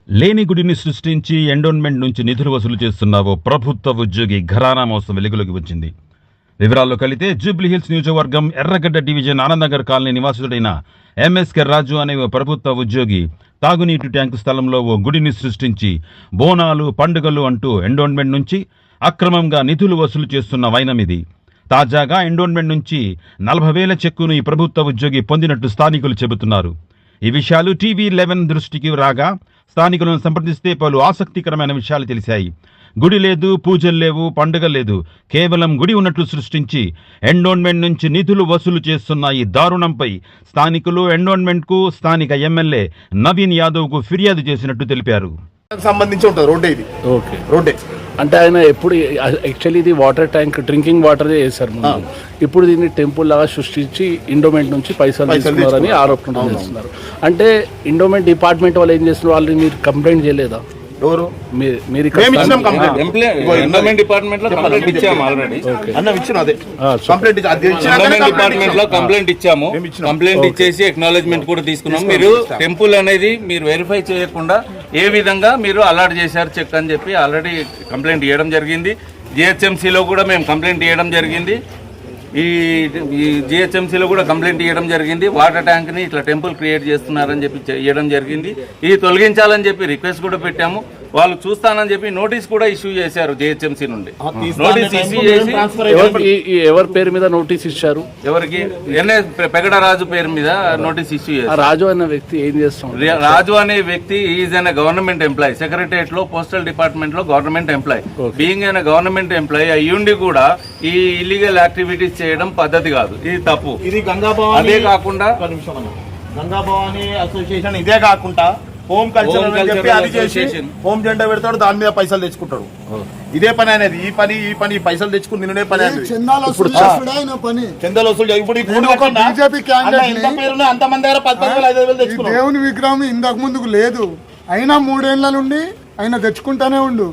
లేని గుడిని సృష్టించి ఎండోన్మెంట్ నుంచి నిధులు వసూలు చేస్తున్న ఓ ప్రభుత్వ ఉద్యోగి ఘరానా మోసం వెలుగులోకి వచ్చింది. వివరాల్లో కలితే జూబ్లీహిల్స్ నియోజకవర్గం ఎర్రగడ్డ డివిజన్ ఆనందనగర్ కాలనీ నివాసితుడైన ఎంఎస్కే రాజు అనే ఓ ప్రభుత్వ ఉద్యోగి తాగునీటి ట్యాంకు స్థలంలో ఓ గుడిని సృష్టించి బోనాలు పండుగలు అంటూ ఎండోన్మెంట్ నుంచి అక్రమంగా నిధులు వసూలు చేస్తున్న వైనమిది. తాజాగా ఎండోన్మెంట్ నుంచి 40,000 చెక్కును ఈ ప్రభుత్వ ఉద్యోగి పొందినట్టు స్థానికులు చెబుతున్నారు. ఈ విషయాలు TV11 దృష్టికి రాగా స్థానికులను సంప్రదిస్తే పలు ఆసక్తికరమైన విషయాలు తెలిసాయి. గుడి లేదు, పూజలు లేవు, పండుగ లేదు, కేవలం గుడి ఉన్నట్లు సృష్టించి ఎండోన్మెంట్ నుంచి నిధులు వసూలు చేస్తున్న ఈ దారుణంపై స్థానికులు ఎండోన్మెంట్కు స్థానిక ఎమ్మెల్యే నవీన్ యాదవ్కు ఫిర్యాదు చేసినట్టు తెలిపారు. సంబంధించి ఉంటుంది రోడ్డే ఇది. ఓకే, రోడ్డే అంటే ఆయన ఎప్పుడు యాక్చువల్లీ ఇది వాటర్ ట్యాంక్ డ్రింకింగ్ వాటర్ చేశారు ముందు. ఇప్పుడు దీన్ని టెంపుల్ లాగా సృష్టించి ఎండోమెంట్ నుంచి పైసలు తీసుకున్నారని ఆరోపణ చేస్తున్నారు. అంటే ఎండోమెంట్ డిపార్ట్మెంట్ వాళ్ళు ఏం చేస్తున్నారు? వాళ్ళు మీరు కంప్లైంట్ చేయలేదా? ఎవరు? మీరు ఎండోమెంట్ డిపార్ట్మెంట్ లో కంప్లైంట్ ఇచ్చాము ఆల్రెడీ. డిపార్ట్మెంట్ లో కంప్లైంట్ ఇచ్చాము. కంప్లైంట్ ఇచ్చేసి అక్నాలెడ్జ్మెంట్ కూడా తీసుకున్నాం. మీరు టెంపుల్ అనేది మీరు వెరిఫై చేయకుండా ఏ విధంగా మీరు అలాట్ చేశారు చెక్ అని చెప్పి ఆల్రెడీ కంప్లైంట్ ఇవ్వడం జరిగింది. జిహెచ్ఎంసీలో కూడా మేము కంప్లైంట్ ఇవ్వడం జరిగింది. ఈ జిహెచ్ఎంసీలో కూడా కంప్లైంట్ ఇవ్వడం జరిగింది. వాటర్ ట్యాంక్ని ఇట్లా టెంపుల్ క్రియేట్ చేస్తున్నారని చెప్పి ఇవ్వడం జరిగింది. ఇది తొలగించాలని చెప్పి రిక్వెస్ట్ కూడా పెట్టాము. వాళ్ళు చూస్తానని చెప్పి నోటీస్ కూడా ఇష్యూ చేశారు జిహెచ్ఎంసీ నుండి. నోటీస్ ఇష్యూ చేసి ఎవరి పేరు మీద నోటీస్ ఇచ్చారు? ఎవరికి? పెగడ రాజు పేరు మీద నోటీస్ ఇష్యూ చేశారు. రాజు అనే వ్యక్తి ఏం చేస్తాం? రాజు అనే వ్యక్తి is an government employee. Secretariat లో పోస్టల్ డిపార్ట్మెంట్ లో government employee. Being an government employee అయ్యుండి కూడా ఈ ఇల్లీగల్ యాక్టివిటీస్ చేయడం పద్ధతి కాదు, ఇది తప్పు. ఇది గంగాభవాని, అదే కాకుండా గంగాభవాని అసోసియేషన్ ఇదే కాకుండా హోమ్ కల్చర్ హోమ్ జెండా పెడతాడు, దాని మీద పైసలు తెచ్చుకుంటాడు. ఇదే పని అనేది. ఈ పని పైసలు తెచ్చుకుని నిన్నే పని అనేది. చందాల వసూలు ఇప్పుడు అంతమంది దగ్గర 10,000-5,000 తెచ్చుకున్నాడు. దేవుని విగ్రహం ఇంతకు ముందుకు లేదు, అయినా 3 ఏళ్ల నుండి ఆయన తెచ్చుకుంటానే ఉండు.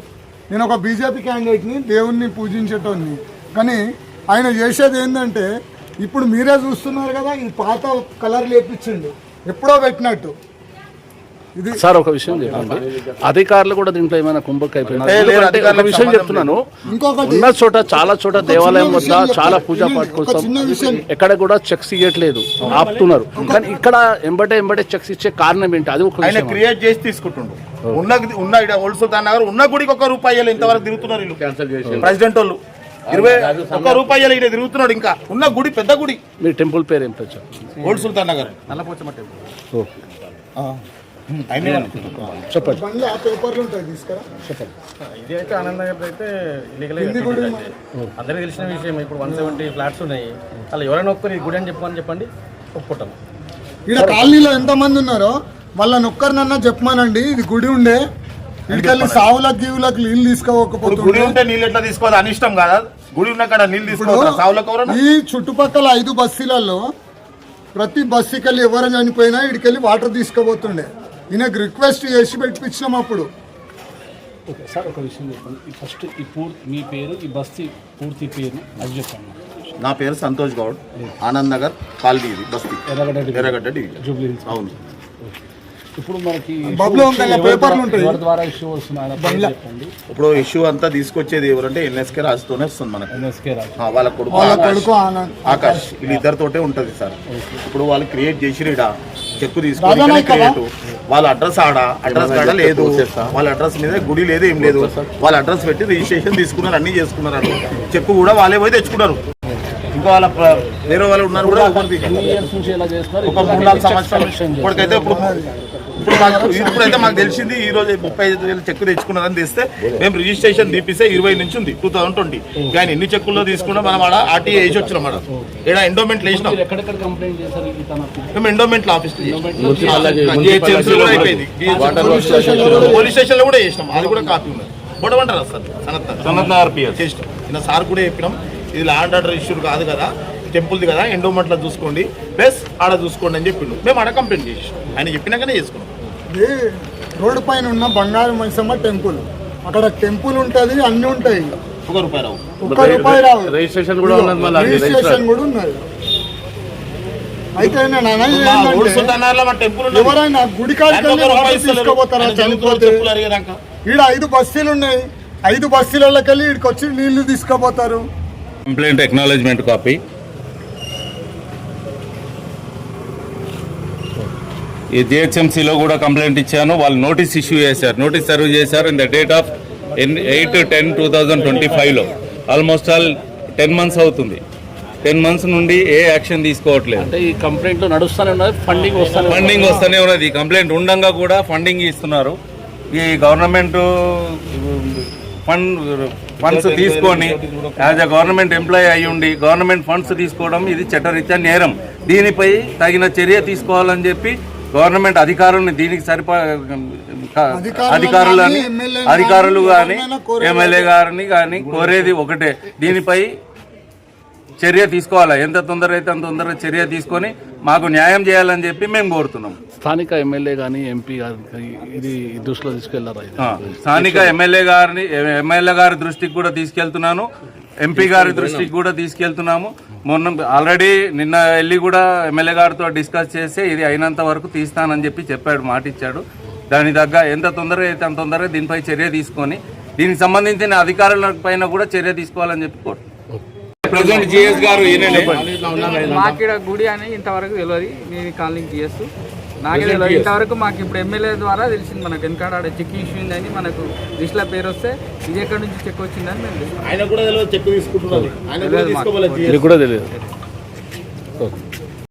నేను ఒక బీజేపీ క్యాండిడేట్ని, దేవుణ్ణి పూజించేటోని. కానీ ఆయన చేసేది ఏంటంటే ఇప్పుడు మీరే చూస్తున్నారు కదా, ఈ పాత కలర్ లేపించిండు ఎప్పుడో పెట్టినట్టు. ఇది సార్ ఒక విషయం చెప్పండి, అధికారులు కూడా దీంట్లో ఏమైనా కుంభక్ అయిపోయినారు? ఒక విషయం చెప్తున్నాను, ఉన్న చోట చాలా చోట దేవాలయం వద్ద చాలా పూజా పాట కోసం ఎక్కడ కూడా చెక్స్ ఇవ్వట్లేదు, ఆపుతున్నారు. కానీ ఇక్కడ ఎంబటే చెక్స్ ఇచ్చే కారణం ఏంటి? అది ఒక ఆయన క్రియేట్ చేసి తీసుకుంటుండ్రు. ఉన్న ఓల్డ్ సుల్తాన్ నగర్ ఉన్న గుడికి ₹1 ఇంతవరకు తిరుగుతున్నారు వీళ్ళు. ప్రెసిడెంట్ వాళ్ళు 21 రూపాయలు ఇక్కడ తిరుగుతున్నాడు. ఇంకా ఉన్న గుడి పెద్ద గుడి. మీ టెంపుల్ పేరు ఏం పేరు? ఓల్డ్ సుల్తాన్ నగర్ నల్లపోచమ్మ టెంపుల్. చెప్పండి. ఇదైతే ఆనందనగర్ అయితే అందరికీ తెలిసిన విషయం. ఇప్పుడు 170 ఫ్లాట్స్ ఉన్నాయి. అలా ఎవరైనా ఒక్కరు ఈ గుడి అని చెప్పండి, ఒప్పుకుంటాను. ఇక్కడ కాలనీలో ఎంతమంది ఉన్నారో వాళ్ళని ఒక్కరినన్నా చెప్పమానండి, ఇది గుడి ఉండే ఇక్కడికి సావులకు గీవులకు నీళ్ళు తీసుకోకపోతే. గుడి ఉంటే నీళ్ళు ఎట్లా తీసుకోవాలి? అనిష్టం కదా. గుడి ఉన్న కాడ నీళ్ళు తీసుకోవాలి. ఈ చుట్టుపక్కల 5 బస్తీలలో ప్రతి బస్తీకెళ్ళి ఎవరైనా చనిపోయినా ఇడికెళ్ళి వాటర్ తీసుకోబోతుండే. ఈయనకు రిక్వెస్ట్ చేసి పెట్టించినాం అప్పుడు. ఓకే సార్, ఒక విషయం చెప్పండి. ఫస్ట్ మీ పేరు, ఈ బస్తీ పూర్తి పేరు అది చెప్పండి. నా పేరు సంతోష్ గౌడ్, ఆనంద్ నగర్ కాలనీ, ఇది బస్తీ, ఎర్రగడ్డ డివిజన్, జూబ్లీ హిల్స్. అవును. ఇప్పుడు మనకి ఇప్పుడు ఇష్యూ అంతా తీసుకొచ్చేది ఎవరంటే ఎన్ఎస్కే రాజుతోనే వస్తుంది మనకు. వాళ్ళ కొడుకు ఆకాష్, వీళ్ళిద్దరితోటే ఉంటది సార్. ఇప్పుడు వాళ్ళు క్రియేట్ చేసి చెక్కు తీసుకొని క్రియేట్ వాళ్ళ అడ్రస్ అడ్రస్ కాడ లేదు, వాళ్ళ అడ్రస్ మీద గుడి లేదు, ఏం లేదు. వాళ్ళ అడ్రస్ పెట్టి రిజిస్ట్రేషన్ తీసుకున్నారు, అన్ని చేసుకున్నారు. చెక్కు కూడా వాళ్ళే పోయి తెచ్చుకున్నారు. ఇంకా వాళ్ళ వేరే వాళ్ళు ఉన్నారు కూడా. ఒక 3-4 సంవత్సరాలు ఇప్పటికైతే ఇప్పుడైతే మాకు తెలిసింది ఈ రోజు 35,000 చెక్కు తెచ్చుకున్నారని తెస్తే మేము రిజిస్ట్రేషన్ తీపిస్తే 20 నుంచి ఉంది 2020. కానీ ఎన్ని చెక్కుల్లో తీసుకున్నా మనం ఆడ ఆర్టీఏ వేసి వచ్చినాం. మేడం ఇక్కడ ఎండోమెంట్ వేసినాం. మేము ఎండోమెంట్ ఆఫీస్ పోలీస్ స్టేషన్ లో కూడా చేసినాం. అది కూడా కాపీ ఉన్నది. బొడమంటారా సార్? సనత్ నగర్ చేసినాం. సార్ కూడా చెప్పినాం, ఇది ల్యాండ్ ఆర్డర్ ఇష్యూ కాదు కదా, టెంపుల్ది కదా, ఎండోమెంట్లో చూసుకోండి ప్లస్ ఆడ చూసుకోండి అని చెప్పిండు. మేము ఆడ కంప్లైంట్ చేసి ఆయన చెప్పినాకనే చేసుకున్నాం. రోడ్డు పైన ఉన్న బంగారు మైసమ్మ టెంపుల్, అక్కడ టెంపుల్ ఉంటుంది, అన్ని ఉంటాయి. ₹1 రావు. ₹1 రావు. రిజిస్ట్రేషన్ కూడా ఉన్నది. రిజిస్ట్రేషన్ కూడా ఉన్నది. అయితే నేను అనేది ఏంటంటే, ఎవరైనా గుడి కాడికి వెళ్ళి వాటర్ తీసుకోపోతారా చనిపోతే? ఈడ 5 బస్తీలు ఉన్నాయి, 5 బస్తీలకి వెళ్ళి ఇక్కడికి వచ్చి నీళ్లు తీసుకోపోతారు. Complaint acknowledgement copy. ఈ జిహెచ్ఎంసీలో కూడా కంప్లైంట్ ఇచ్చాను, వాళ్ళు నోటీస్ ఇష్యూ చేశారు, నోటీస్ సర్వ్ చేశారు ఇన్ ద డేట్ ఆఫ్ 8/10/2025లో. ఆల్మోస్ట్ ఆల్ 10 months అవుతుంది. 10 months నుండి ఏ యాక్షన్ తీసుకోవట్లేదు. అంటే ఈ కంప్లైంట్ నడుస్తూనే ఉన్నది, ఫండింగ్ వస్తూనే ఉన్నది. కంప్లైంట్ ఉండంగా కూడా ఫండింగ్ ఇస్తున్నారు. ఈ గవర్నమెంట్ ఫండ్స్ తీసుకొని యాజ్ అ గవర్నమెంట్ ఎంప్లాయీ అయ్యి ఉండి గవర్నమెంట్ ఫండ్స్ తీసుకోవడం ఇది చట్టరీత్యా నేరం. దీనిపై తగిన చర్య తీసుకోవాలని చెప్పి గవర్నమెంట్ అధికారులని దీనికి అధికారులు కానీ ఎమ్మెల్యే గారిని కానీ కోరేది ఒకటే, దీనిపై చర్య తీసుకోవాలా. ఎంత తొందర అయితే అంత తొందరగా చర్య తీసుకొని మాకు న్యాయం చేయాలని చెప్పి మేము కోరుతున్నాం. స్థానిక ఎమ్మెల్యే కానీ ఎంపీ గారి ఇది దృష్టిలో తీసుకెళ్లారా? స్థానిక ఎమ్మెల్యే గారి దృష్టికి కూడా తీసుకెళ్తున్నాను, ఎంపీ గారి దృష్టికి కూడా తీసుకెళ్తున్నాము. మొన్న ఆల్రెడీ నిన్న వెళ్ళి కూడా ఎమ్మెల్యే గారితో డిస్కస్ చేసి ఇది అయినంత వరకు తీస్తానని చెప్పి చెప్పాడు, మాట ఇచ్చాడు. దాని తగ్గ ఎంత తొందరగా అయితే అంత తొందరగా దీనిపై చర్య తీసుకొని దీనికి సంబంధించిన అధికారుల పైన కూడా చర్య తీసుకోవాలని చెప్పి కోరుతున్నాను. ప్రెసిడెంట్ జిఎస్ గారు మాకు గుడి అని ఇంతవరకు తెలియదు. నేను కాలనీకి జిఎస్ నాకే తెలియదు ఇంతవరకు. మాకు ఇప్పుడు ఎమ్మెల్యే ద్వారా తెలిసింది, మనకు వెనకాడ చెక్ ఇష్యూ ఉందని మనకు లిస్టులో పేరు వస్తే ఇది ఎక్కడి నుంచి చెక్ వచ్చిందని మేము ఆయన కూడా తెలియదు, చెక్ తీసుకుంటున్నారు, తెలియదు. కూడా తెలియదు.